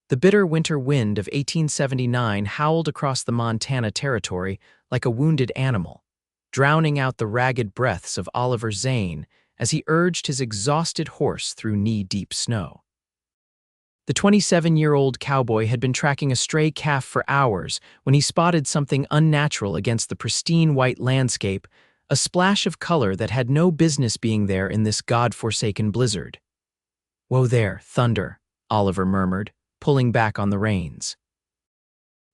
The bitter winter wind of 1879 howled across the Montana Territory like a wounded animal, drowning out the ragged breaths of Oliver Zane as he urged his exhausted horse through knee-deep snow. The 27-year-old cowboy had been tracking a stray calf for hours when he spotted something unnatural against the pristine white landscape, a splash of color that had no business being there in this God-forsaken blizzard. "Whoa there, thunder," Oliver murmured, pulling back on the reins.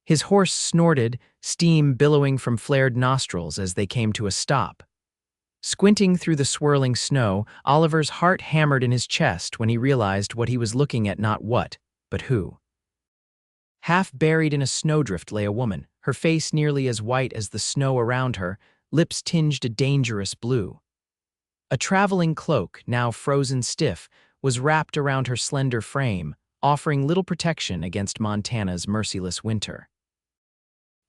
His horse snorted, steam billowing from flared nostrils as they came to a stop. Squinting through the swirling snow, Oliver's heart hammered in his chest when he realized what he was looking at, not what, but who. Half buried in a snowdrift lay a woman, her face nearly as white as the snow around her, lips tinged a dangerous blue. A traveling cloak, now frozen stiff, was wrapped around her slender frame, offering little protection against Montana's merciless winter.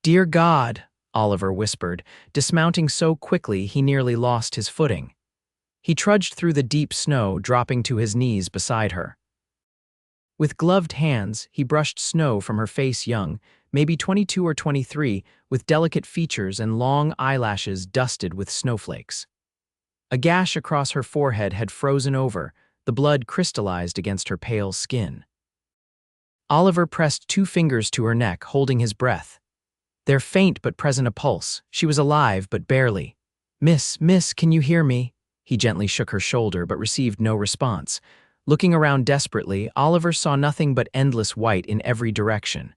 "Dear God," Oliver whispered, dismounting so quickly he nearly lost his footing. He trudged through the deep snow, dropping to his knees beside her. With gloved hands, he brushed snow from her face, young, maybe 22 or 23, with delicate features and long eyelashes dusted with snowflakes. A gash across her forehead had frozen over, the blood crystallized against her pale skin. Oliver pressed 2 fingers to her neck, holding his breath. There faint but present a pulse. She was alive, but barely. Miss, can you hear me?" He gently shook her shoulder, but received no response. Looking around desperately, Oliver saw nothing but endless white in every direction.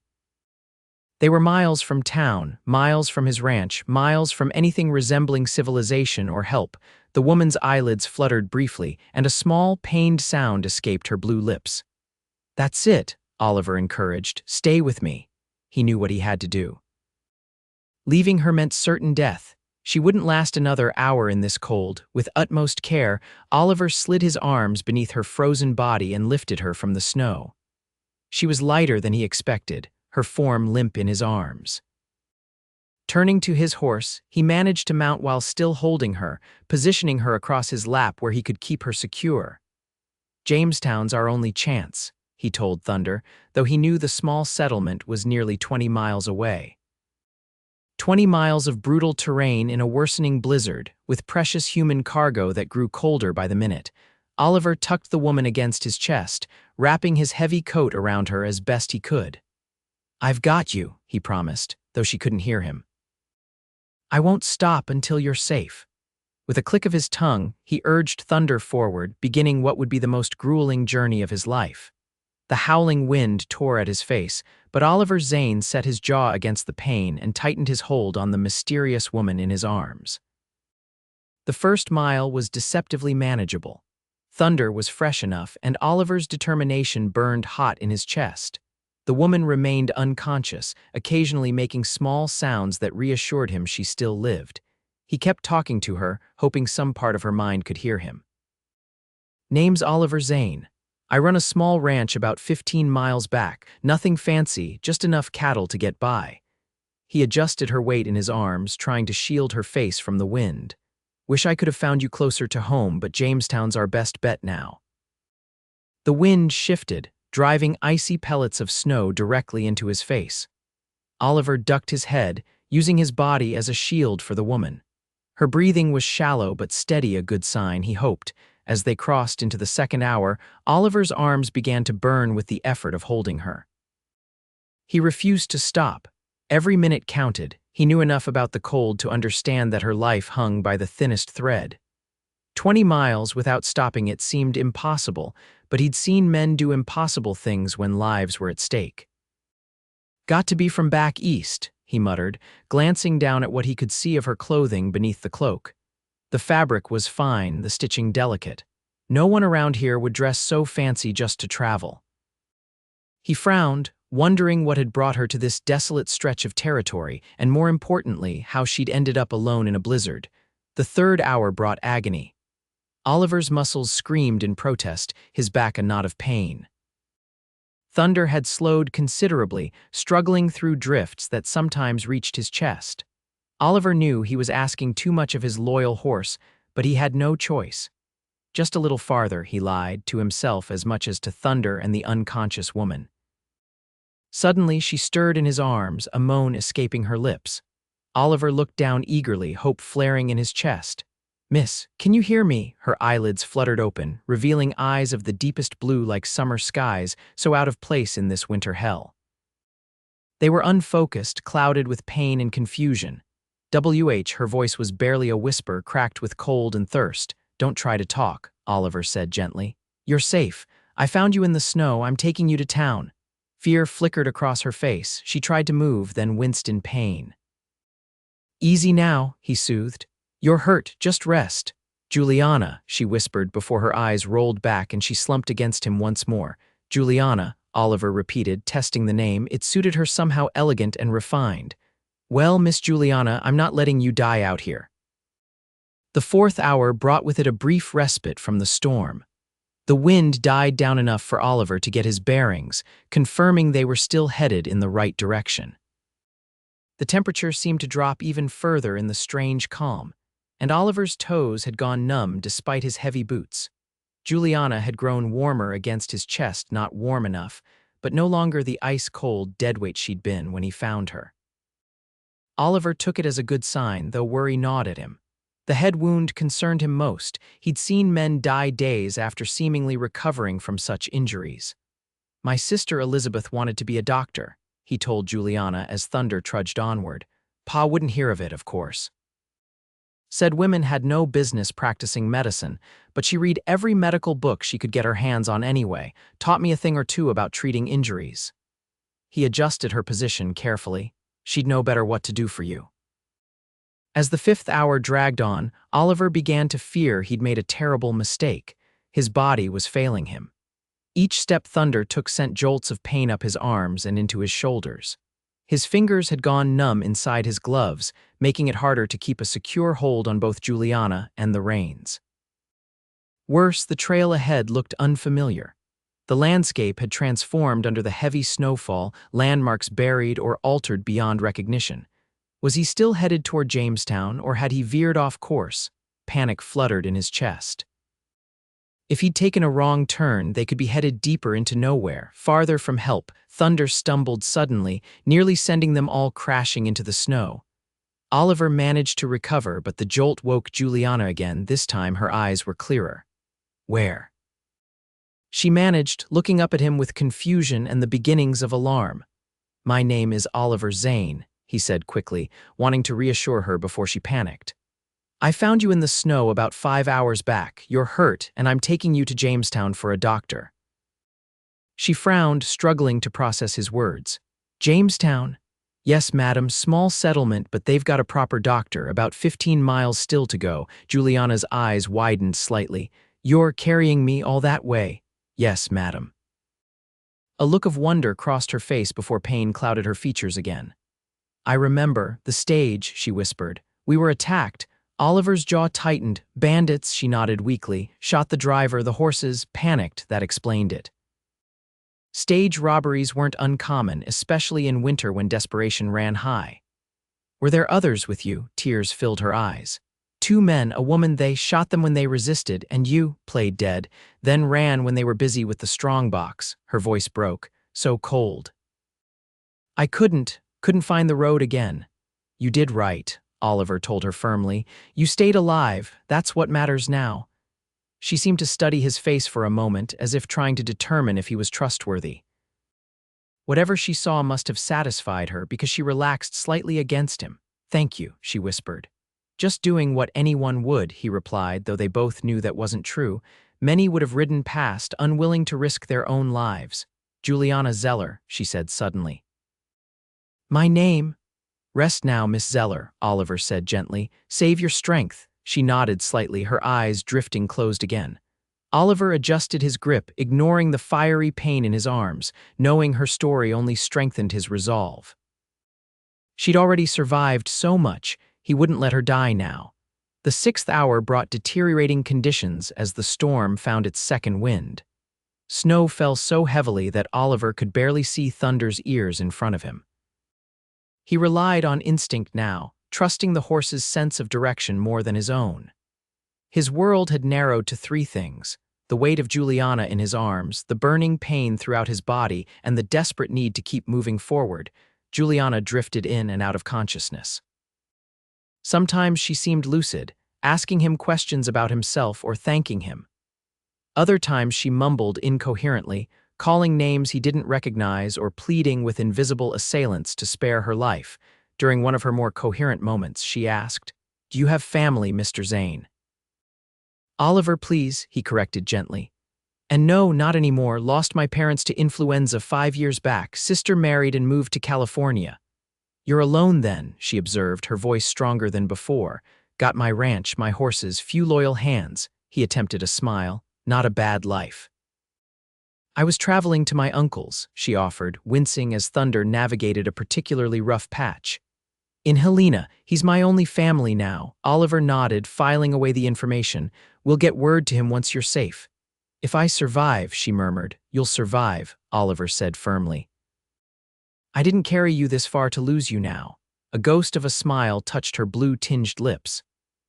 They were miles from town, miles from his ranch, miles from anything resembling civilization or help. The woman's eyelids fluttered briefly, and a small, pained sound escaped her blue lips. "That's it," Oliver encouraged. "Stay with me." He knew what he had to do. Leaving her meant certain death. She wouldn't last another hour in this cold. With utmost care, Oliver slid his arms beneath her frozen body and lifted her from the snow. She was lighter than he expected, her form limp in his arms. Turning to his horse, he managed to mount while still holding her, positioning her across his lap where he could keep her secure. "Jamestown's our only chance," he told Thunder, though he knew the small settlement was nearly 20 miles away. 20 miles of brutal terrain in a worsening blizzard, with precious human cargo that grew colder by the minute. Oliver tucked the woman against his chest, wrapping his heavy coat around her as best he could. "I've got you," he promised, though she couldn't hear him. "I won't stop until you're safe." With a click of his tongue, he urged Thunder forward, beginning what would be the most grueling journey of his life. The howling wind tore at his face, but Oliver Zane set his jaw against the pain and tightened his hold on the mysterious woman in his arms. The first mile was deceptively manageable. Thunder was fresh enough, and Oliver's determination burned hot in his chest. The woman remained unconscious, occasionally making small sounds that reassured him she still lived. He kept talking to her, hoping some part of her mind could hear him. "Name's Oliver Zane. I run a small ranch about 15 miles back. Nothing fancy, just enough cattle to get by." He adjusted her weight in his arms, trying to shield her face from the wind. "Wish I could have found you closer to home, but Jamestown's our best bet now." The wind shifted, driving icy pellets of snow directly into his face. Oliver ducked his head, using his body as a shield for the woman. Her breathing was shallow but steady, a good sign, he hoped. As they crossed into the second hour, Oliver's arms began to burn with the effort of holding her. He refused to stop. Every minute counted. He knew enough about the cold to understand that her life hung by the thinnest thread. 20 miles without stopping it seemed impossible, but he'd seen men do impossible things when lives were at stake. "Got to be from back east," he muttered, glancing down at what he could see of her clothing beneath the cloak. The fabric was fine, the stitching delicate. No one around here would dress so fancy just to travel. He frowned, wondering what had brought her to this desolate stretch of territory, and more importantly, how she'd ended up alone in a blizzard. The third hour brought agony. Oliver's muscles screamed in protest, his back a knot of pain. Thunder had slowed considerably, struggling through drifts that sometimes reached his chest. Oliver knew he was asking too much of his loyal horse, but he had no choice. "Just a little farther," he lied, to himself as much as to Thunder and the unconscious woman. Suddenly, she stirred in his arms, a moan escaping her lips. Oliver looked down eagerly, hope flaring in his chest. "Miss, can you hear me?" Her eyelids fluttered open, revealing eyes of the deepest blue like summer skies, so out of place in this winter hell. They were unfocused, clouded with pain and confusion. Her voice was barely a whisper, cracked with cold and thirst. "Don't try to talk," Oliver said gently. "You're safe. I found you in the snow. I'm taking you to town." Fear flickered across her face. She tried to move, then winced in pain. "Easy now," he soothed. "You're hurt, just rest." "Juliana," she whispered before her eyes rolled back and she slumped against him once more. "Juliana," Oliver repeated, testing the name. It suited her somehow elegant and refined. "Well, Miss Juliana, I'm not letting you die out here." The fourth hour brought with it a brief respite from the storm. The wind died down enough for Oliver to get his bearings, confirming they were still headed in the right direction. The temperature seemed to drop even further in the strange calm, and Oliver's toes had gone numb despite his heavy boots. Juliana had grown warmer against his chest, not warm enough, but no longer the ice-cold deadweight she'd been when he found her. Oliver took it as a good sign, though worry gnawed at him. The head wound concerned him most. He'd seen men die days after seemingly recovering from such injuries. "My sister Elizabeth wanted to be a doctor," he told Juliana as thunder trudged onward. "Pa wouldn't hear of it, of course. Said women had no business practicing medicine, but she read every medical book she could get her hands on anyway, taught me a thing or two about treating injuries." He adjusted her position carefully. "She'd know better what to do for you." As the fifth hour dragged on, Oliver began to fear he'd made a terrible mistake. His body was failing him. Each step thunder took sent jolts of pain up his arms and into his shoulders. His fingers had gone numb inside his gloves, making it harder to keep a secure hold on both Juliana and the reins. Worse, the trail ahead looked unfamiliar. The landscape had transformed under the heavy snowfall, landmarks buried or altered beyond recognition. Was he still headed toward Jamestown, or had he veered off course? Panic fluttered in his chest. If he'd taken a wrong turn, they could be headed deeper into nowhere, farther from help. Thunder stumbled suddenly, nearly sending them all crashing into the snow. Oliver managed to recover, but the jolt woke Juliana again. This time her eyes were clearer. "Where?" She managed, looking up at him with confusion and the beginnings of alarm. "My name is Oliver Zane," he said quickly, wanting to reassure her before she panicked. "I found you in the snow about 5 hours back. You're hurt, and I'm taking you to Jamestown for a doctor." She frowned, struggling to process his words. "Jamestown?" "Yes, madam, small settlement, but they've got a proper doctor, about 15 miles still to go." Juliana's eyes widened slightly. "You're carrying me all that way?" "Yes, madam." A look of wonder crossed her face before pain clouded her features again. "I remember, the stage," she whispered. "We were attacked." Oliver's jaw tightened. "Bandits," she nodded weakly, "shot the driver, the horses, panicked, that explained it." Stage robberies weren't uncommon, especially in winter when desperation ran high. "Were there others with you?" Tears filled her eyes. "2 men, a woman. They shot them when they resisted, and you played dead, then ran when they were busy with the strongbox." Her voice broke, so cold. "I couldn't find the road again." "You did right," Oliver told her firmly. "You stayed alive. That's what matters now." She seemed to study his face for a moment, as if trying to determine if he was trustworthy. Whatever she saw must have satisfied her, because she relaxed slightly against him. "Thank you," she whispered. "Just doing what anyone would," he replied, though they both knew that wasn't true. Many would have ridden past, unwilling to risk their own lives. "Juliana Zeller," she said suddenly. "My name?" "Rest now, Miss Zeller," Oliver said gently. "Save your strength." She nodded slightly, her eyes drifting closed again. Oliver adjusted his grip, ignoring the fiery pain in his arms, knowing her story only strengthened his resolve. She'd already survived so much, he wouldn't let her die now. The 6th hour brought deteriorating conditions as the storm found its second wind. Snow fell so heavily that Oliver could barely see Thunder's ears in front of him. He relied on instinct now, trusting the horse's sense of direction more than his own. His world had narrowed to 3 things: The weight of Juliana in his arms, the burning pain throughout his body, and the desperate need to keep moving forward, Juliana drifted in and out of consciousness. Sometimes she seemed lucid, asking him questions about himself or thanking him. Other times she mumbled incoherently, calling names he didn't recognize or pleading with invisible assailants to spare her life. During one of her more coherent moments, she asked, "Do you have family, Mr. Zane?" "Oliver, please," he corrected gently. "And no, not anymore. Lost my parents to influenza 5 years back. Sister married and moved to California." "You're alone then," she observed, her voice stronger than before. "Got my ranch, my horses, few loyal hands." He attempted a smile. "Not a bad life." "I was traveling to my uncle's," she offered, wincing as Thunder navigated a particularly rough patch. "In Helena. He's my only family now." Oliver nodded, filing away the information. "We'll get word to him once you're safe." "If I survive," she murmured. "You'll survive," Oliver said firmly. "I didn't carry you this far to lose you now." A ghost of a smile touched her blue-tinged lips.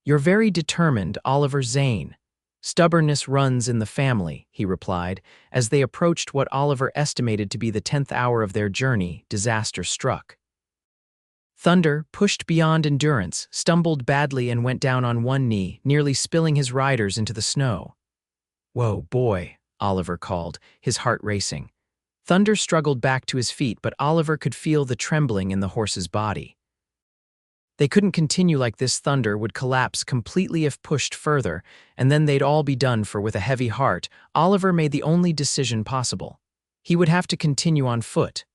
"You're very determined, Oliver Zane." "Stubbornness runs in the family," he replied. As they approached what Oliver estimated to be the 10th hour of their journey, disaster struck. Thunder, pushed beyond endurance, stumbled badly and went down on one knee, nearly spilling his riders into the snow. "Whoa, boy," Oliver called, his heart racing. Thunder struggled back to his feet, but Oliver could feel the trembling in the horse's body. They couldn't continue like this. Thunder would collapse completely if pushed further, and then they'd all be done for. With a heavy heart, Oliver made the only decision possible. He would have to continue on foot.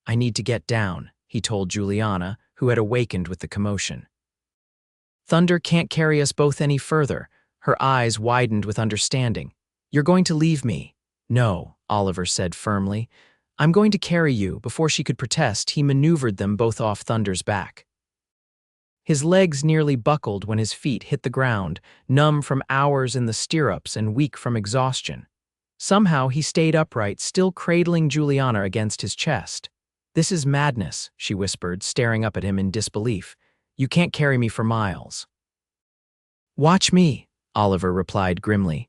"I need to get down," he told Juliana, who had awakened with the commotion. "Thunder can't carry us both any further." Her eyes widened with understanding. "You're going to leave me." "No," Oliver said firmly. "I'm going to carry you." Before she could protest, he maneuvered them both off Thunder's back. His legs nearly buckled when his feet hit the ground, numb from hours in the stirrups and weak from exhaustion. Somehow he stayed upright, still cradling Juliana against his chest. "This is madness," she whispered, staring up at him in disbelief. "You can't carry me for miles." "Watch me," Oliver replied grimly.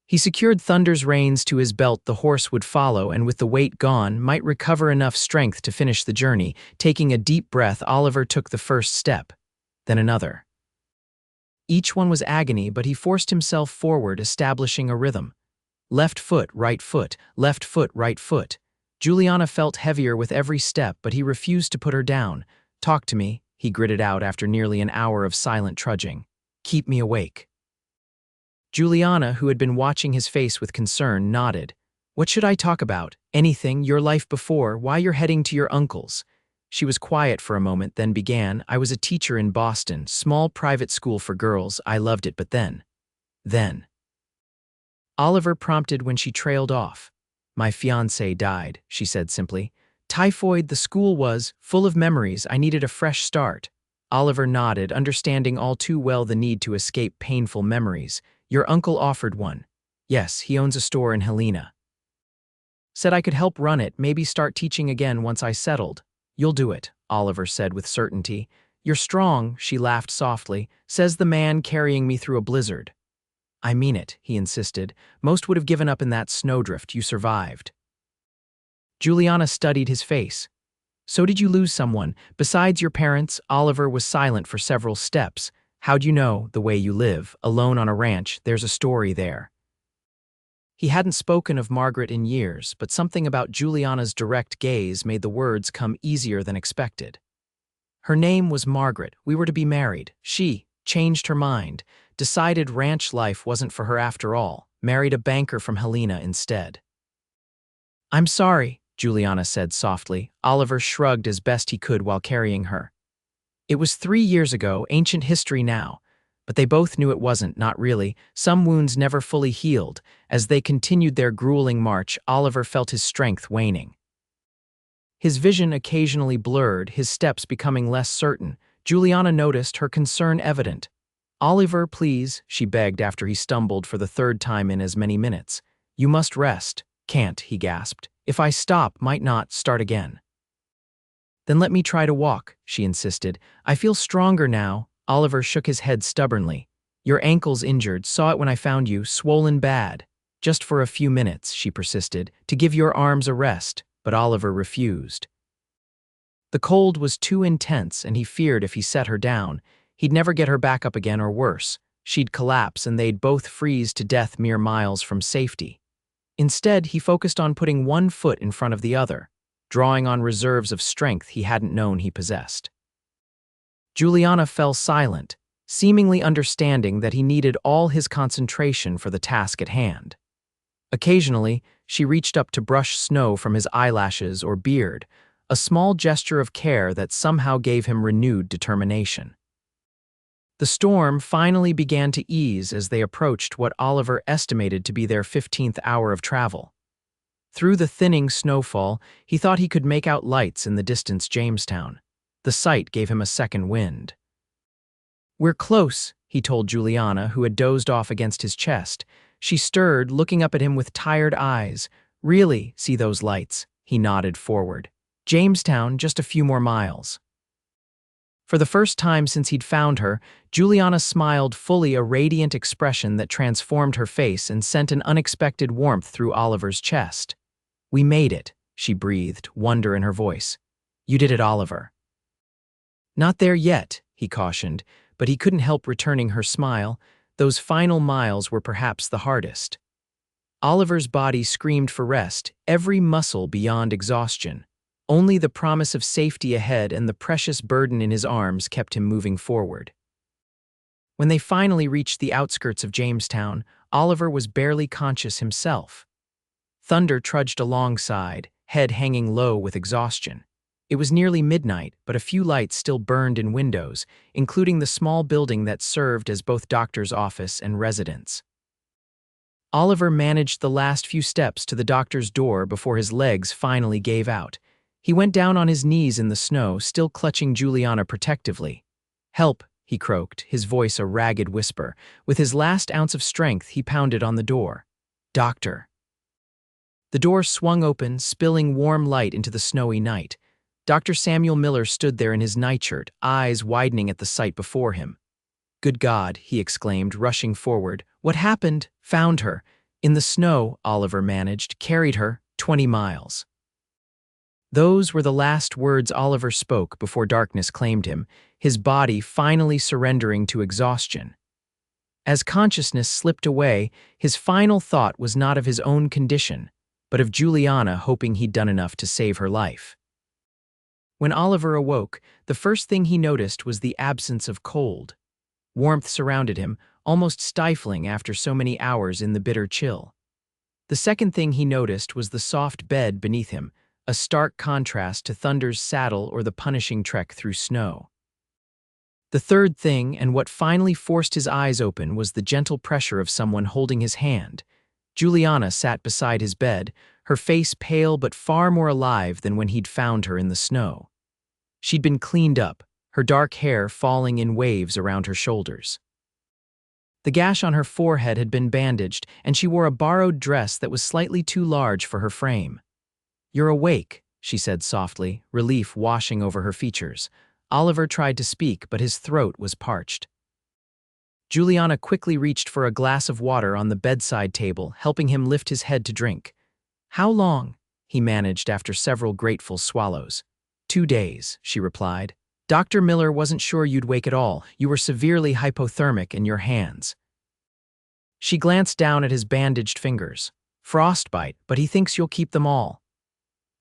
He secured Thunder's reins to his belt. The horse would follow, and with the weight gone, might recover enough strength to finish the journey. Taking a deep breath, Oliver took the first step, then another. Each one was agony, but he forced himself forward, establishing a rhythm. Left foot, right foot, left foot, right foot. Juliana felt heavier with every step, but he refused to put her down. "Talk to me," he gritted out after nearly an hour of silent trudging. "Keep me awake." Juliana, who had been watching his face with concern, nodded. "What should I talk about? Anything, your life before, why you're heading to your uncle's." She was quiet for a moment, then began. "I was a teacher in Boston, small private school for girls. I loved it, but then. Oliver prompted when she trailed off. "My fiancé died," she said simply. "Typhoid. The school was full of memories. I needed a fresh start." Oliver nodded, understanding all too well the need to escape painful memories. "Your uncle offered one." "Yes, he owns a store in Helena. Said I could help run it, maybe start teaching again once I settled." "You'll do it," Oliver said with certainty. "You're strong," she laughed softly. "Says the man carrying me through a blizzard." "I mean it," he insisted. "Most would have given up in that snowdrift. You survived." Juliana studied his face. "So did you lose someone? Besides your parents?" Oliver was silent for several steps. "How'd you know? The way you live, alone on a ranch, there's a story there." He hadn't spoken of Margaret in years, but something about Juliana's direct gaze made the words come easier than expected. "Her name was Margaret. We were to be married. She changed her mind, decided ranch life wasn't for her after all, married a banker from Helena instead." "I'm sorry," Juliana said softly. Oliver shrugged as best he could while carrying her. "It was 3 years ago, ancient history now." But they both knew it wasn't, not really. Some wounds never fully healed. As they continued their grueling march, Oliver felt his strength waning. His vision occasionally blurred, his steps becoming less certain. Juliana noticed, her concern evident. "Oliver, please," she begged after he stumbled for the 3rd time in as many minutes. "You must rest." "Can't," he gasped. "If I stop, might not start again." "Then let me try to walk," she insisted. "I feel stronger now." Oliver shook his head stubbornly. "Your ankle's injured. Saw it when I found you. Swollen bad." Just for a few minutes, she persisted, to give your arms a rest, but Oliver refused. The cold was too intense, and he feared if he set her down, he'd never get her back up again, or worse, she'd collapse and they'd both freeze to death mere miles from safety. Instead, he focused on putting one foot in front of the other, drawing on reserves of strength he hadn't known he possessed. Juliana fell silent, seemingly understanding that he needed all his concentration for the task at hand. Occasionally, she reached up to brush snow from his eyelashes or beard, a small gesture of care that somehow gave him renewed determination. The storm finally began to ease as they approached what Oliver estimated to be their 15th hour of travel. Through the thinning snowfall, he thought he could make out lights in the distant Jamestown. The sight gave him a second wind. "We're close," he told Juliana, who had dozed off against his chest. She stirred, looking up at him with tired eyes. "Really, see those lights?" He nodded forward. "Jamestown, just a few more miles." For the first time since he'd found her, Juliana smiled fully, a radiant expression that transformed her face and sent an unexpected warmth through Oliver's chest. "We made it," she breathed, wonder in her voice. "You did it, Oliver." "Not there yet," he cautioned, but he couldn't help returning her smile. Those final miles were perhaps the hardest. Oliver's body screamed for rest, every muscle beyond exhaustion. Only the promise of safety ahead and the precious burden in his arms kept him moving forward. When they finally reached the outskirts of Jamestown, Oliver was barely conscious himself. Thunder trudged alongside, head hanging low with exhaustion. It was nearly midnight, but a few lights still burned in windows, including the small building that served as both doctor's office and residence. Oliver managed the last few steps to the doctor's door before his legs finally gave out. He went down on his knees in the snow, still clutching Juliana protectively. "Help," he croaked, his voice a ragged whisper. With his last ounce of strength, he pounded on the door. "Doctor." The door swung open, spilling warm light into the snowy night. Dr. Samuel Miller stood there in his nightshirt, eyes widening at the sight before him. "Good God," he exclaimed, rushing forward. "What happened?" "Found her. In the snow," Oliver managed. "Carried her 20 miles. Those were the last words Oliver spoke before darkness claimed him, his body finally surrendering to exhaustion. As consciousness slipped away, his final thought was not of his own condition, but of Juliana, hoping he'd done enough to save her life. When Oliver awoke, the first thing he noticed was the absence of cold. Warmth surrounded him, almost stifling after so many hours in the bitter chill. The second thing he noticed was the soft bed beneath him, a stark contrast to Thunder's saddle or the punishing trek through snow. The third thing, and what finally forced his eyes open, was the gentle pressure of someone holding his hand. Juliana sat beside his bed, her face pale but far more alive than when he'd found her in the snow. She'd been cleaned up, her dark hair falling in waves around her shoulders. The gash on her forehead had been bandaged, and she wore a borrowed dress that was slightly too large for her frame. "You're awake," she said softly, relief washing over her features. Oliver tried to speak, but his throat was parched. Juliana quickly reached for a glass of water on the bedside table, helping him lift his head to drink. "How long?" he managed after several grateful swallows. 2 days, she replied. "Dr. Miller wasn't sure you'd wake at all. You were severely hypothermic in your hands." She glanced down at his bandaged fingers. "Frostbite, but he thinks you'll keep them all."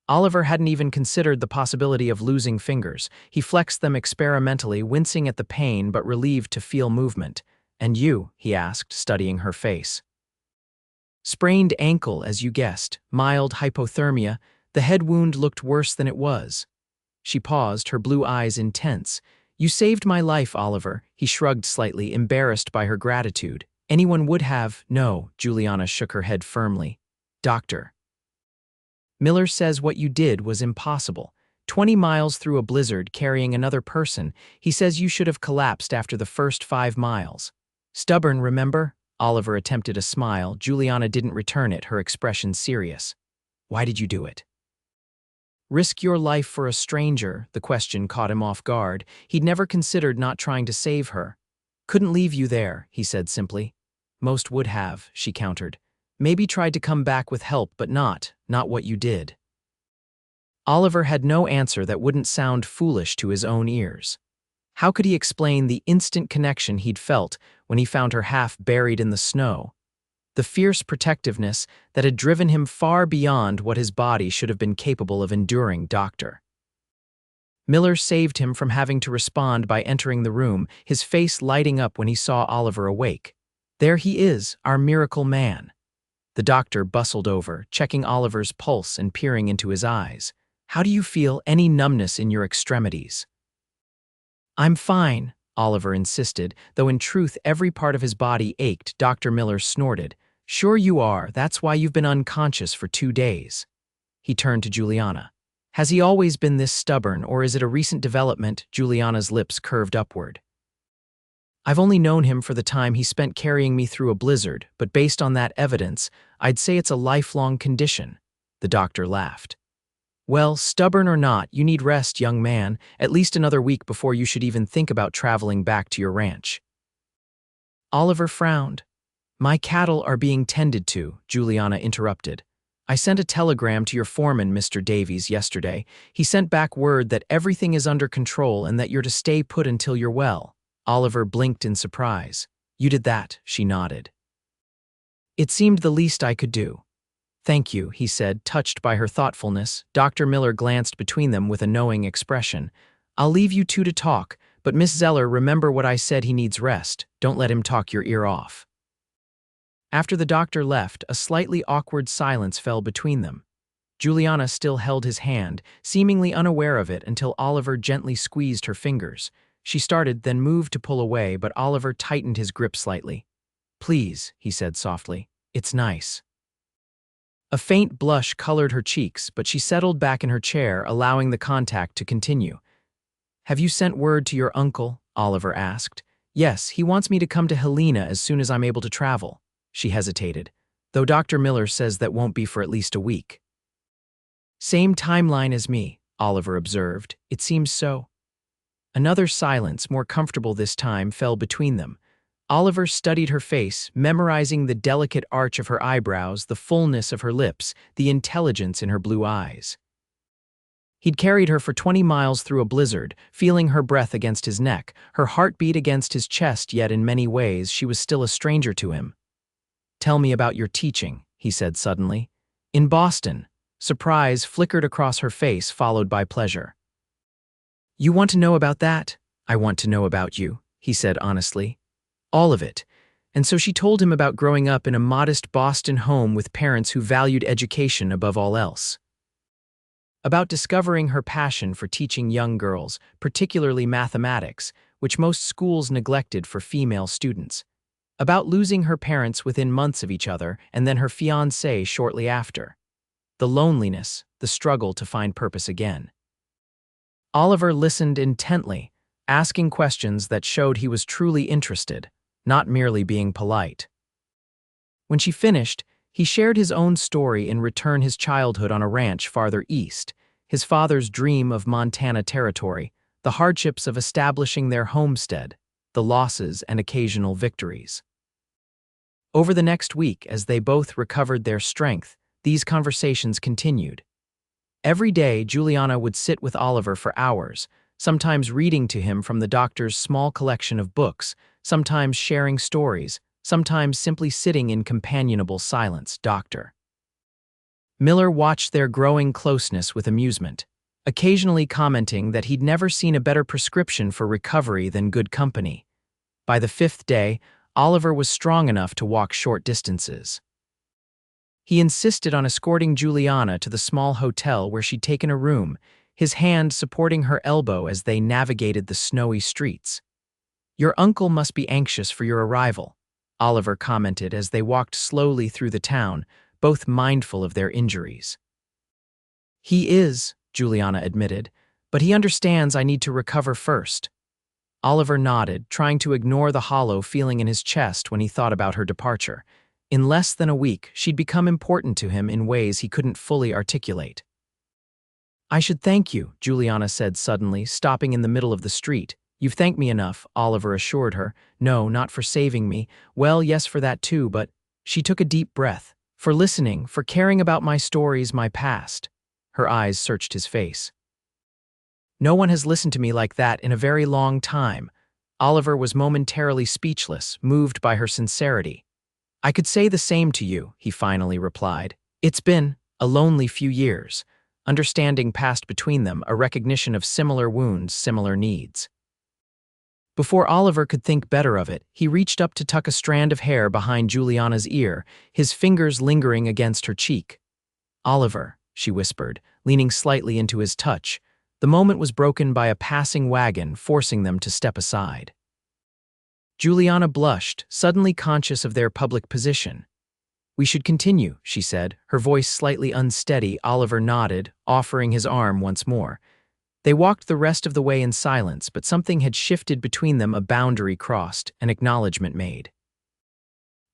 Oliver hadn't even considered the possibility of losing fingers. He flexed them experimentally, wincing at the pain but relieved to feel movement. "And you?" he asked, studying her face. "Sprained ankle, as you guessed. Mild hypothermia. The head wound looked worse than it was." She paused, her blue eyes intense. "You saved my life, Oliver." He shrugged slightly, embarrassed by her gratitude. "Anyone would have." "No," Juliana shook her head firmly. "Doctor Miller says what you did was impossible. 20 miles through a blizzard carrying another person. He says you should have collapsed after the first 5 miles. Stubborn, remember?" Oliver attempted a smile. Juliana didn't return it, her expression serious. "Why did you do it?" "Risk your life for a stranger," the question caught him off guard. He'd never considered not trying to save her. "Couldn't leave you there," he said simply. "Most would have," she countered. Maybe tried to come back with help, but not what you did." Oliver had no answer that wouldn't sound foolish to his own ears. How could he explain the instant connection he'd felt when he found her half buried in the snow? The fierce protectiveness that had driven him far beyond what his body should have been capable of enduring, Doctor. Miller saved him from having to respond by entering the room, his face lighting up when he saw Oliver awake. "There he is, our miracle man." The doctor bustled over, checking Oliver's pulse and peering into his eyes. "How do you feel? Any numbness in your extremities?" "I'm fine," Oliver insisted, though in truth every part of his body ached. Dr. Miller snorted. "Sure you are, that's why you've been unconscious for 2 days." He turned to Juliana. "Has he always been this stubborn, or is it a recent development?" Juliana's lips curved upward. "I've only known him for the time he spent carrying me through a blizzard, but based on that evidence, I'd say it's a lifelong condition." The doctor laughed. "Well, stubborn or not, you need rest, young man, at least another week before you should even think about traveling back to your ranch." Oliver frowned. "My cattle are being tended to," Juliana interrupted. "I sent a telegram to your foreman, Mr. Davies, yesterday. He sent back word that everything is under control and that you're to stay put until you're well." Oliver blinked in surprise. "You did that," she nodded. "It seemed the least I could do." "Thank you," he said, touched by her thoughtfulness. Dr. Miller glanced between them with a knowing expression. "I'll leave you two to talk, but Miss Zeller, remember what I said, he needs rest. Don't let him talk your ear off." After the doctor left, a slightly awkward silence fell between them. Juliana still held his hand, seemingly unaware of it until Oliver gently squeezed her fingers. She started, then moved to pull away, but Oliver tightened his grip slightly. "Please," he said softly. "It's nice." A faint blush colored her cheeks, but she settled back in her chair, allowing the contact to continue. "Have you sent word to your uncle?" Oliver asked. "Yes, he wants me to come to Helena as soon as I'm able to travel." She hesitated. "Though Dr. Miller says that won't be for at least a week." "Same timeline as me," Oliver observed. "It seems so." Another silence, more comfortable this time, fell between them. Oliver studied her face, memorizing the delicate arch of her eyebrows, the fullness of her lips, the intelligence in her blue eyes. He'd carried her for 20 miles through a blizzard, feeling her breath against his neck, her heartbeat against his chest, yet in many ways she was still a stranger to him. "Tell me about your teaching," he said suddenly. "In Boston." Surprise flickered across her face, followed by pleasure. "You want to know about that? I want to know about you," he said honestly. "All of it." And so she told him about growing up in a modest Boston home with parents who valued education above all else. About discovering her passion for teaching young girls, particularly mathematics, which most schools neglected for female students. About losing her parents within months of each other and then her fiancé shortly after. The loneliness, the struggle to find purpose again. Oliver listened intently, asking questions that showed he was truly interested, not merely being polite. When she finished, he shared his own story in return his childhood on a ranch farther east, his father's dream of Montana territory, the hardships of establishing their homestead, the losses and occasional victories. Over the next week, as they both recovered their strength, these conversations continued. Every day, Juliana would sit with Oliver for hours, sometimes reading to him from the doctor's small collection of books, sometimes sharing stories, sometimes simply sitting in companionable silence. Dr. Miller watched their growing closeness with amusement, occasionally commenting that he'd never seen a better prescription for recovery than good company. By the 5th day, Oliver was strong enough to walk short distances. He insisted on escorting Juliana to the small hotel where she'd taken a room, his hand supporting her elbow as they navigated the snowy streets. "Your uncle must be anxious for your arrival," Oliver commented as they walked slowly through the town, both mindful of their injuries. "He is," Juliana admitted, "but he understands I need to recover first." Oliver nodded, trying to ignore the hollow feeling in his chest when he thought about her departure. In less than a week, she'd become important to him in ways he couldn't fully articulate. "I should thank you," Juliana said suddenly, stopping in the middle of the street. "You've thanked me enough," Oliver assured her. "No, not for saving me. Well, yes, for that too, but—" She took a deep breath, for listening, for caring about my stories, my past." Her eyes searched his face. "No one has listened to me like that in a very long time." Oliver was momentarily speechless, moved by her sincerity. "I could say the same to you," he finally replied. "It's been a lonely few years." Understanding passed between them, a recognition of similar wounds, similar needs. Before Oliver could think better of it, he reached up to tuck a strand of hair behind Juliana's ear, his fingers lingering against her cheek. "Oliver," she whispered, leaning slightly into his touch. The moment was broken by a passing wagon, forcing them to step aside. Juliana blushed, suddenly conscious of their public position. "We should continue," she said, her voice slightly unsteady. Oliver nodded, offering his arm once more. They walked the rest of the way in silence, but something had shifted between them, a boundary crossed, an acknowledgement made.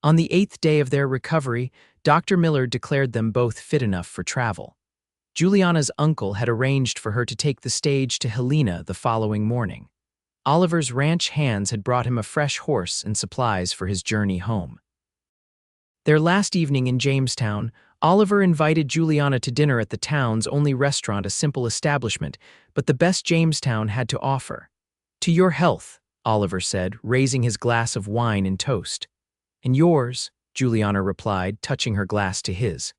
On the 8th day of their recovery, Dr. Miller declared them both fit enough for travel. Juliana's uncle had arranged for her to take the stage to Helena the following morning. Oliver's ranch hands had brought him a fresh horse and supplies for his journey home. Their last evening in Jamestown, Oliver invited Juliana to dinner at the town's only restaurant, a simple establishment, but the best Jamestown had to offer. "To your health," Oliver said, raising his glass of wine in toast. "And yours," Juliana replied, touching her glass to his.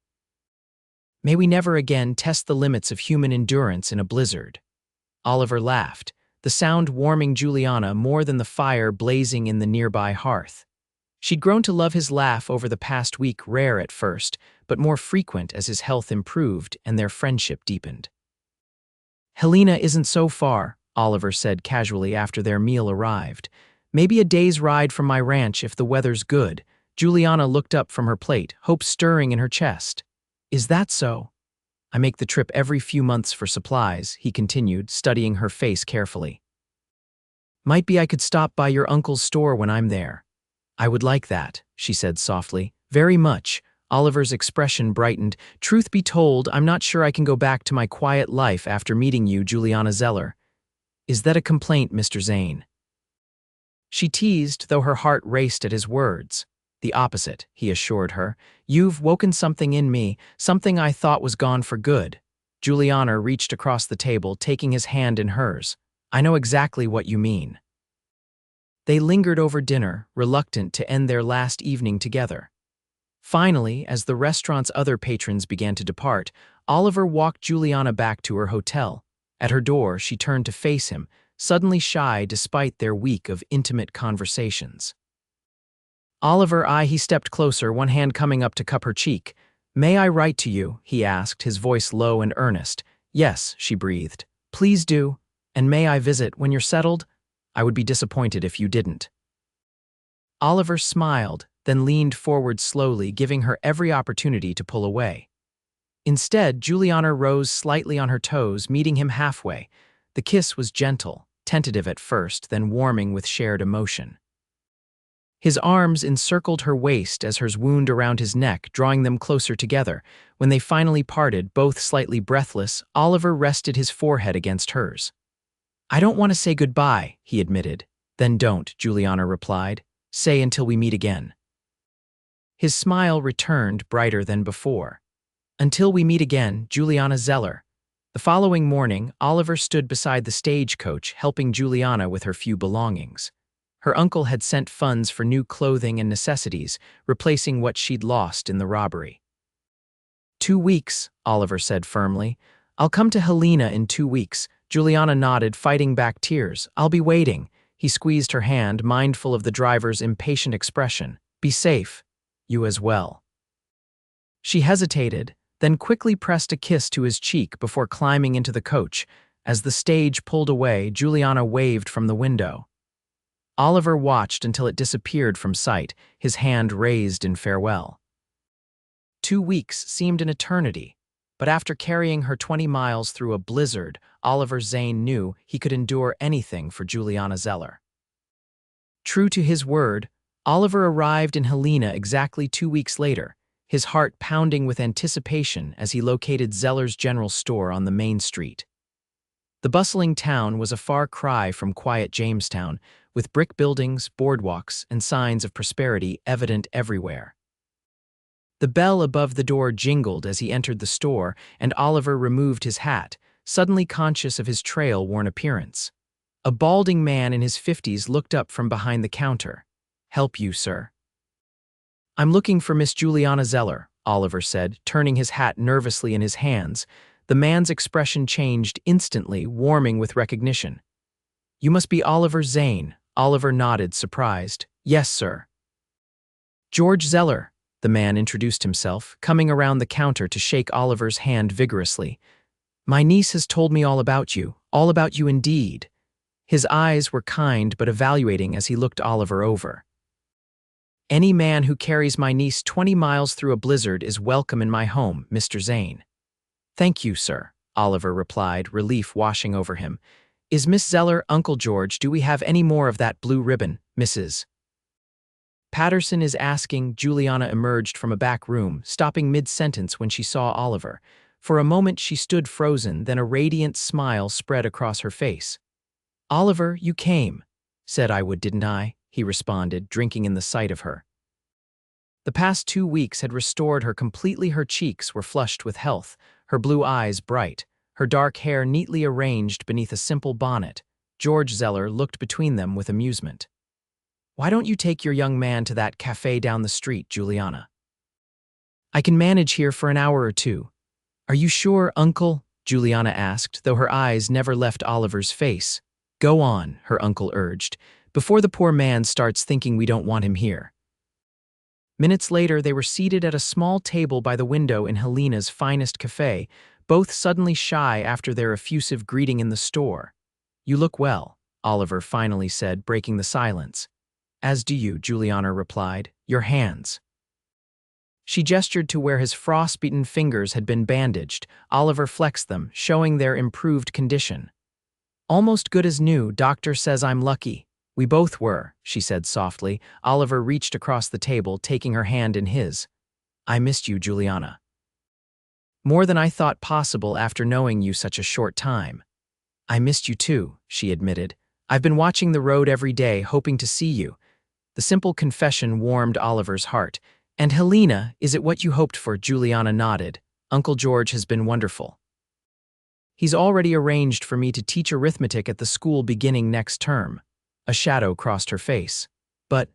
"May we never again test the limits of human endurance in a blizzard." Oliver laughed, the sound warming Juliana more than the fire blazing in the nearby hearth. She'd grown to love his laugh over the past week, rare at first, but more frequent as his health improved and their friendship deepened. "Helena isn't so far," Oliver said casually after their meal arrived. "Maybe a day's ride from my ranch if the weather's good." Juliana looked up from her plate, hope stirring in her chest. "Is that so?" "I make the trip every few months for supplies," he continued, studying her face carefully. "Might be I could stop by your uncle's store when I'm there." "I would like that," she said softly. "Very much." Oliver's expression brightened. "Truth be told, I'm not sure I can go back to my quiet life after meeting you, Juliana Zeller." "Is that a complaint, Mr. Zane?" She teased, though her heart raced at his words. "The opposite," he assured her. "You've woken something in me, something I thought was gone for good." Juliana reached across the table, taking his hand in hers. "I know exactly what you mean." They lingered over dinner, reluctant to end their last evening together. Finally, as the restaurant's other patrons began to depart, Oliver walked Juliana back to her hotel. At her door, she turned to face him, suddenly shy despite their week of intimate conversations. "Oliver," he stepped closer, one hand coming up to cup her cheek. "May I write to you?" he asked, his voice low and earnest. "Yes," she breathed. "Please do. And may I visit when you're settled? I would be disappointed if you didn't." Oliver smiled, then leaned forward slowly, giving her every opportunity to pull away. Instead, Juliana rose slightly on her toes, meeting him halfway. The kiss was gentle, tentative at first, then warming with shared emotion. His arms encircled her waist as hers wound around his neck, drawing them closer together. When they finally parted, both slightly breathless, Oliver rested his forehead against hers. "I don't want to say goodbye," he admitted. "Then don't," Juliana replied. "Say until we meet again." His smile returned, brighter than before. "Until we meet again, Juliana Zeller." The following morning, Oliver stood beside the stagecoach, helping Juliana with her few belongings. Her uncle had sent funds for new clothing and necessities, replacing what she'd lost in the robbery. 2 weeks, Oliver said firmly. "I'll come to Helena in 2 weeks." Juliana nodded, fighting back tears. "I'll be waiting." He squeezed her hand, mindful of the driver's impatient expression. "Be safe. You as well." She hesitated, then quickly pressed a kiss to his cheek before climbing into the coach. As the stage pulled away, Juliana waved from the window. Oliver watched until it disappeared from sight, his hand raised in farewell. 2 weeks seemed an eternity, but after carrying her 20 miles through a blizzard, Oliver Zane knew he could endure anything for Juliana Zeller. True to his word, Oliver arrived in Helena exactly 2 weeks later, his heart pounding with anticipation as he located Zeller's general store on the main street. The bustling town was a far cry from quiet Jamestown, with brick buildings, boardwalks, and signs of prosperity evident everywhere. The bell above the door jingled as he entered the store, and Oliver removed his hat, suddenly conscious of his trail-worn appearance. A balding man in his 50s looked up from behind the counter. "Help you, sir." "I'm looking for Miss Juliana Zeller," Oliver said, turning his hat nervously in his hands. The man's expression changed instantly, warming with recognition. "You must be Oliver Zane." Oliver nodded, surprised. "Yes, sir." "George Zeller," the man introduced himself, coming around the counter to shake Oliver's hand vigorously. "My niece has told me all about you indeed." His eyes were kind but evaluating as he looked Oliver over. "Any man who carries my niece 20 miles through a blizzard is welcome in my home, Mr. Zane." "Thank you, sir," Oliver replied, relief washing over him. "Is Miss Zeller, Uncle George, do we have any more of that blue ribbon, Mrs. Patterson is asking?" Juliana emerged from a back room, stopping mid-sentence when she saw Oliver. For a moment she stood frozen, then a radiant smile spread across her face. "Oliver, you came." "Said I would, didn't I?" he responded, drinking in the sight of her. The past 2 weeks had restored her completely. Her cheeks were flushed with health, her blue eyes bright, her dark hair neatly arranged beneath a simple bonnet. George Zeller looked between them with amusement. "Why don't you take your young man to that cafe down the street, Juliana? I can manage here for an hour or two." "Are you sure, Uncle?" Juliana asked, though her eyes never left Oliver's face. "Go on," her uncle urged, "before the poor man starts thinking we don't want him here." Minutes later, they were seated at a small table by the window in Helena's finest cafe, both suddenly shy after their effusive greeting in the store. "You look well," Oliver finally said, breaking the silence. "As do you," Juliana replied. "Your hands." She gestured to where his frost-beaten fingers had been bandaged. Oliver flexed them, showing their improved condition. "Almost good as new. Doctor says I'm lucky." "We both were," she said softly. Oliver reached across the table, taking her hand in his. "I missed you, Juliana. More than I thought possible after knowing you such a short time." "I missed you too," she admitted. "I've been watching the road every day, hoping to see you." The simple confession warmed Oliver's heart. "And Helena, is it what you hoped for?" Juliana nodded. "Uncle George has been wonderful. He's already arranged for me to teach arithmetic at the school beginning next term." A shadow crossed her face. But,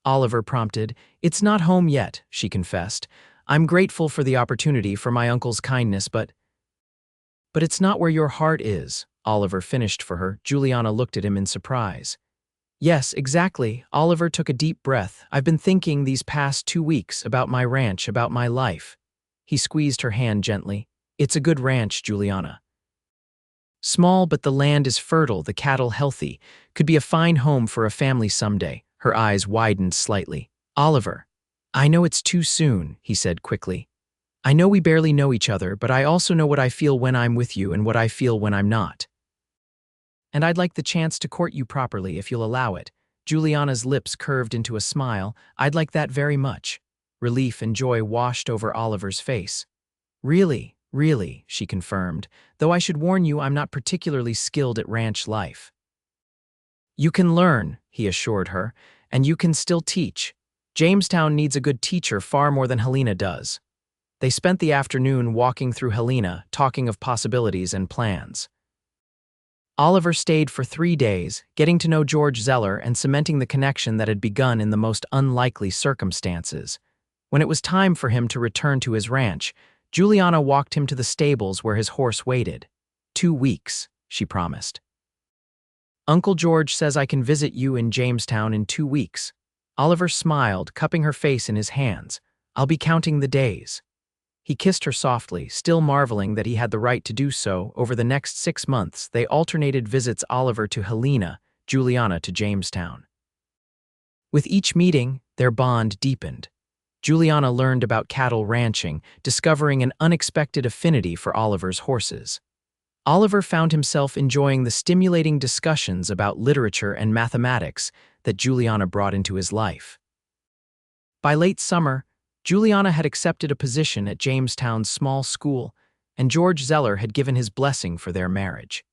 Oliver prompted. "It's not home yet," she confessed. "I'm grateful for the opportunity, for my uncle's kindness, but it's not where your heart is," Oliver finished for her. Juliana looked at him in surprise. "Yes, exactly." Oliver took a deep breath. "I've been thinking these past 2 weeks about my ranch, about my life." He squeezed her hand gently. "It's a good ranch, Juliana. Small, but the land is fertile, the cattle healthy. Could be a fine home for a family someday." Her eyes widened slightly. "Oliver, I know it's too soon," he said quickly. "I know we barely know each other, but I also know what I feel when I'm with you and what I feel when I'm not. And I'd like the chance to court you properly, if you'll allow it." Juliana's lips curved into a smile. "I'd like that very much." Relief and joy washed over Oliver's face. Really, she confirmed, "though I should warn you I'm not particularly skilled at ranch life." "You can learn," he assured her, "and you can still teach. Jamestown needs a good teacher far more than Helena does." They spent the afternoon walking through Helena, talking of possibilities and plans. Oliver stayed for 3 days, getting to know George Zeller and cementing the connection that had begun in the most unlikely circumstances. When it was time for him to return to his ranch, Juliana walked him to the stables where his horse waited. 2 weeks, she promised. "Uncle George says I can visit you in Jamestown in 2 weeks." Oliver smiled, cupping her face in his hands. "I'll be counting the days." He kissed her softly, still marveling that he had the right to do so. Over the next 6 months, they alternated visits, Oliver to Helena, Juliana to Jamestown. With each meeting, their bond deepened. Juliana learned about cattle ranching, discovering an unexpected affinity for Oliver's horses. Oliver found himself enjoying the stimulating discussions about literature and mathematics that Juliana brought into his life. By late summer, Juliana had accepted a position at Jamestown's small school, and George Zeller had given his blessing for their marriage.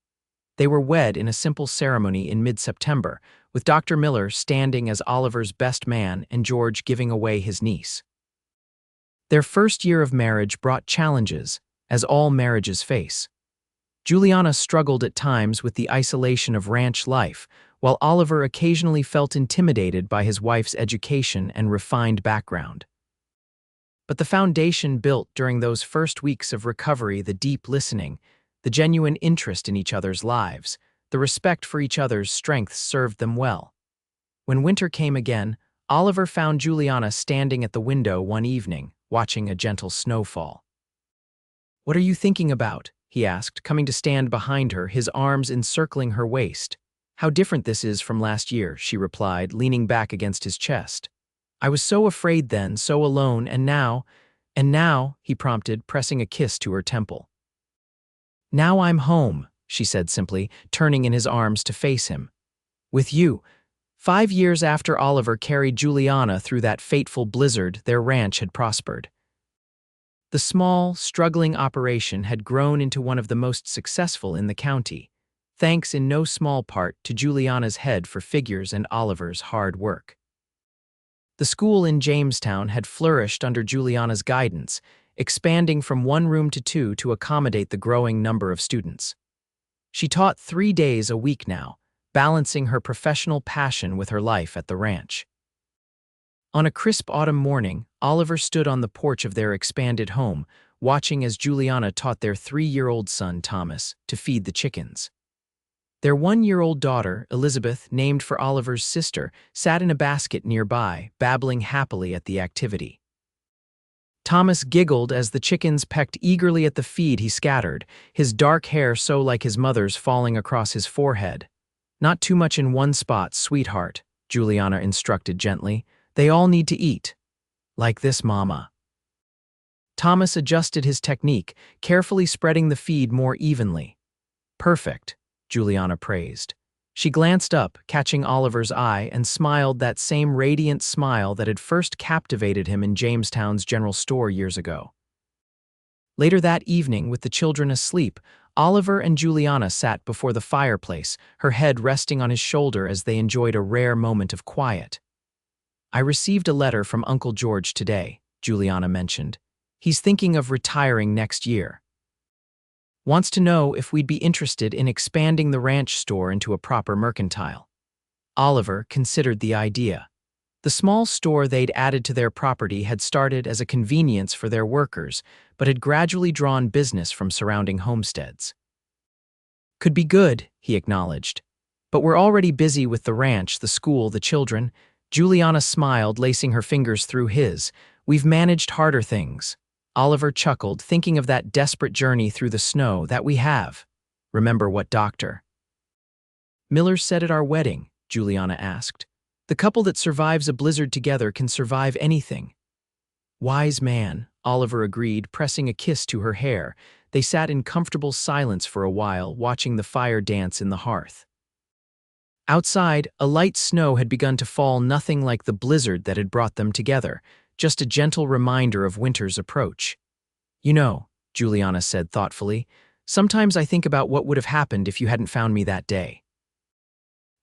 They were wed in a simple ceremony in mid-September, with Dr. Miller standing as Oliver's best man and George giving away his niece. Their first year of marriage brought challenges, as all marriages face. Juliana struggled at times with the isolation of ranch life, while Oliver occasionally felt intimidated by his wife's education and refined background. But the foundation built during those first weeks of recovery, the deep listening, the genuine interest in each other's lives, the respect for each other's strengths served them well. When winter came again, Oliver found Juliana standing at the window one evening, watching a gentle snowfall. "What are you thinking about?" he asked, coming to stand behind her, his arms encircling her waist. "How different this is from last year," she replied, leaning back against his chest. "I was so afraid then, so alone, and now," he prompted, pressing a kiss to her temple. "Now I'm home," she said simply, turning in his arms to face him. "With you." 5 years after Oliver carried Juliana through that fateful blizzard, their ranch had prospered. The small, struggling operation had grown into one of the most successful in the county, thanks in no small part to Juliana's head for figures and Oliver's hard work. The school in Jamestown had flourished under Juliana's guidance, expanding from 1 room to 2 to accommodate the growing number of students. She taught 3 days a week now, balancing her professional passion with her life at the ranch. On a crisp autumn morning, Oliver stood on the porch of their expanded home, watching as Juliana taught their 3-year-old son, Thomas, to feed the chickens. Their 1-year-old daughter, Elizabeth, named for Oliver's sister, sat in a basket nearby, babbling happily at the activity. Thomas giggled as the chickens pecked eagerly at the feed he scattered, his dark hair so like his mother's falling across his forehead. "Not too much in one spot, sweetheart," Juliana instructed gently. "They all need to eat. Like this, Mama." Thomas adjusted his technique, carefully spreading the feed more evenly. "Perfect," Juliana praised. She glanced up, catching Oliver's eye, and smiled that same radiant smile that had first captivated him in Jamestown's general store years ago. Later that evening, with the children asleep, Oliver and Juliana sat before the fireplace, her head resting on his shoulder as they enjoyed a rare moment of quiet. "I received a letter from Uncle George today," Juliana mentioned. "He's thinking of retiring next year. Wants to know if we'd be interested in expanding the ranch store into a proper mercantile." Oliver considered the idea. The small store they'd added to their property had started as a convenience for their workers, but had gradually drawn business from surrounding homesteads. "Could be good," he acknowledged. "But we're already busy with the ranch, the school, the children." Juliana smiled, lacing her fingers through his. "We've managed harder things." Oliver chuckled, thinking of that desperate journey through the snow that we have. "Remember what Dr. Miller said at our wedding?" Juliana asked. "The couple that survives a blizzard together can survive anything." "Wise man," Oliver agreed, pressing a kiss to her hair. They sat in comfortable silence for a while, watching the fire dance in the hearth. Outside, a light snow had begun to fall, nothing like the blizzard that had brought them together, just a gentle reminder of winter's approach. "You know," Juliana said thoughtfully, "sometimes I think about what would have happened if you hadn't found me that day."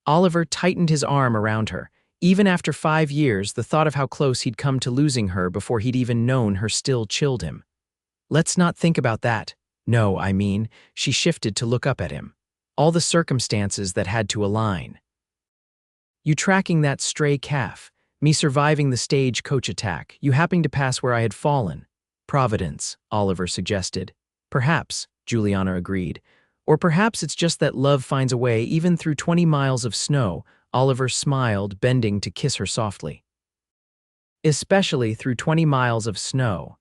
Oliver tightened his arm around her. Even after 5 years, the thought of how close he'd come to losing her before he'd even known her still chilled him. "Let's not think about that. No, I mean," she shifted to look up at him. "All the circumstances that had to align. You tracking that stray calf, me surviving the stagecoach attack, you happening to pass where I had fallen." "Providence," Oliver suggested. "Perhaps," Juliana agreed. "Or perhaps it's just that love finds a way even through 20 miles of snow." Oliver smiled, bending to kiss her softly. "Especially through 20 miles of snow."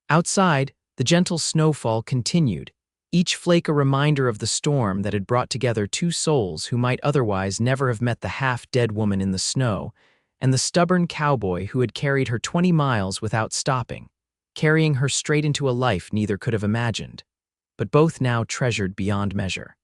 Outside, the gentle snowfall continued, each flake a reminder of the storm that had brought together 2 souls who might otherwise never have met the half-dead woman in the snow, and the stubborn cowboy who had carried her 20 miles without stopping, carrying her straight into a life neither could have imagined, but both now treasured beyond measure.